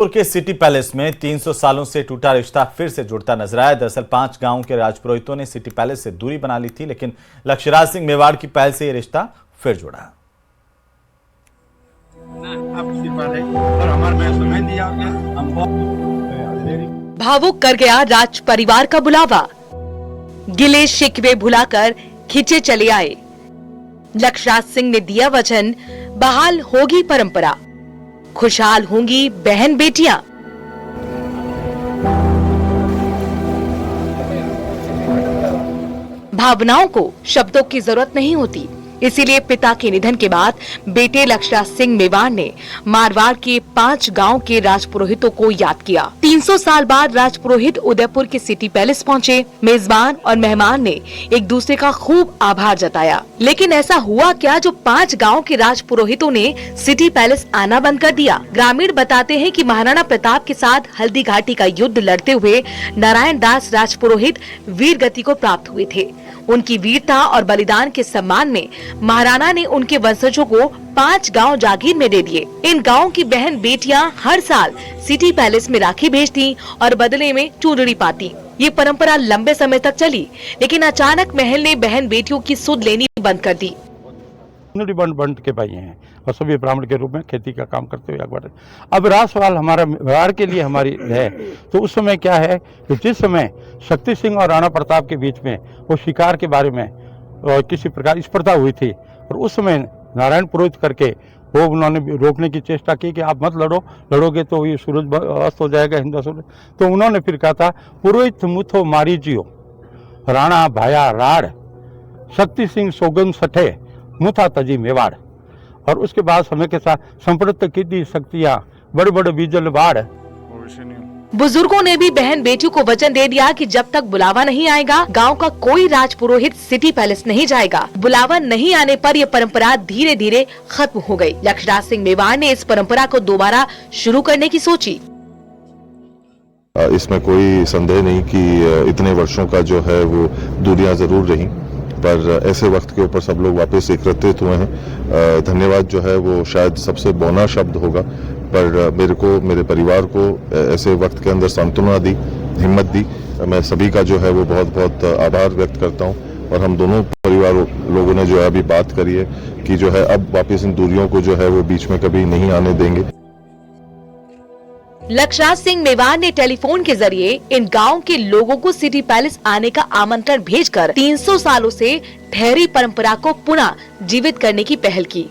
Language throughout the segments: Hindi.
उदयपुर के सिटी पैलेस में 300 सालों से टूटा रिश्ता फिर से जुड़ता नजर आया। दरअसल 5 गांवों के राजपुरोहितों ने सिटी पैलेस से दूरी बना ली थी, लेकिन लक्ष्यराज सिंह मेवाड़ की पहल से यह रिश्ता फिर जुड़ा। भावुक कर गया राज परिवार का बुलावा, गिले शिकवे भुलाकर खिंचे चले आए। लक्ष्यराज सिंह ने दिया वचन, बहाल होगी परंपरा, खुशहाल होंगी बहन बेटियां। भावनाओं को शब्दों की जरूरत नहीं होती, इसीलिए पिता के निधन के बाद बेटे लक्ष्यराज सिंह मेवाड़ ने मारवाड़ के 5 गांव के राजपुरोहितों को याद किया। 300 साल बाद राजपुरोहित उदयपुर के सिटी पैलेस पहुंचे। मेजबान और मेहमान ने एक दूसरे का खूब आभार जताया। लेकिन ऐसा हुआ क्या जो 5 गांव के राजपुरोहितों ने सिटी पैलेस आना बंद कर दिया? ग्रामीण बताते हैं कि महाराणा प्रताप के साथ हल्दी घाटी का युद्ध लड़ते हुए नारायण दास राजपुरोहित वीर गति को प्राप्त हुए थे। उनकी वीरता और बलिदान के सम्मान में महाराणा ने उनके वंशजों को 5 गांव जागीर में दे दिए। इन गांवों की बहन बेटियां हर साल सिटी पैलेस में राखी भेजती और बदले में चूंदड़ी पाती। ये परंपरा लंबे समय तक चली, लेकिन अचानक महल ने बहन बेटियों की सुध लेनी बंद कर दी। बंट के भाई हैं और सभी ब्राह्मण के रूप में खेती का काम करते हुए आगे। अब रहा सवाल हमारा व्यवहार के लिए हमारी है, तो उस समय क्या है कि जिस समय शक्ति सिंह और राणा प्रताप के बीच में वो शिकार के बारे में और किसी प्रकार स्पर्धा हुई थी, और उस समय नारायण पुरोहित करके वो उन्होंने रोकने की चेष्टा की कि आप मत लड़ो, लड़ोगे तो ये सूरज अस्त हो जाएगा हिंदू सूरज। तो उन्होंने फिर कहा था, पुरोहित मुथो मारी जियो, राणा भाया राड़, शक्ति सिंह सोगन सठे मुथा तजी मेवाड़। और उसके बाद समय के साथ संप्रत की दी शक्तियां बड़े बड़े बीजल बाढ़। बुजुर्गों ने भी बहन बेटियों को वचन दे दिया कि जब तक बुलावा नहीं आएगा, गांव का कोई राजपुरोहित सिटी पैलेस नहीं जाएगा। बुलावा नहीं आने पर यह परंपरा धीरे धीरे खत्म हो गई। लक्ष्यराज सिंह मेवाड़ ने इस परंपरा को दोबारा शुरू करने की सोची। इसमें कोई संदेह नहीं कि इतने वर्षों का जो है वो दूरियां जरूर रही, पर ऐसे वक्त के ऊपर सब लोग वापस एकत्रित हुए हैं। धन्यवाद जो है वो शायद सबसे बौना शब्द होगा, पर मेरे को, मेरे परिवार को ऐसे वक्त के अंदर सांत्वना दी, हिम्मत दी। मैं सभी का जो है वो बहुत बहुत आभार व्यक्त करता हूँ। और हम दोनों परिवार लोगों ने जो है अभी बात करी है कि जो है अब वापस इन दूरियों को जो है वो बीच में कभी नहीं आने देंगे। लक्ष्यराज सिंह मेवाड़ ने टेलीफोन के जरिए इन गांव के लोगों को सिटी पैलेस आने का आमंत्रण भेजकर 300 सालों से ठहरी परंपरा को पुनः जीवित करने की पहल की।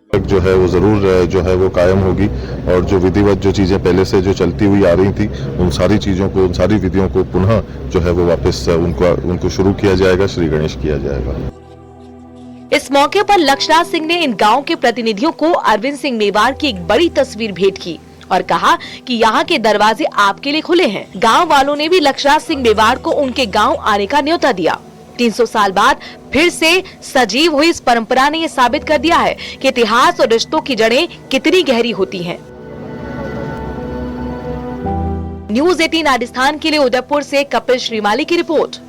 जो है वो जरूर जो है वो कायम होगी, और जो विधिवत जो चीजें पहले से जो चलती हुई आ रही थी, उन सारी चीजों को, उन सारी विधियों को पुनः जो है वो वापस उनको शुरू किया जाएगा, श्री गणेश किया जाएगा। इस मौके पर लक्ष्यराज सिंह ने इन गाँव के प्रतिनिधियों को अरविंद सिंह मेवाड़ की एक बड़ी तस्वीर भेंट की और कहा कि यहाँ के दरवाजे आपके लिए खुले हैं। गांव वालों ने भी लक्ष्यराज सिंह मेवाड़ को उनके गांव आने का न्योता दिया। 300 साल बाद फिर से सजीव हुई इस परंपरा ने ये साबित कर दिया है कि इतिहास और रिश्तों की जड़ें कितनी गहरी होती हैं। न्यूज़ 18 राजस्थान के लिए उदयपुर से कपिल श्रीमाली की रिपोर्ट।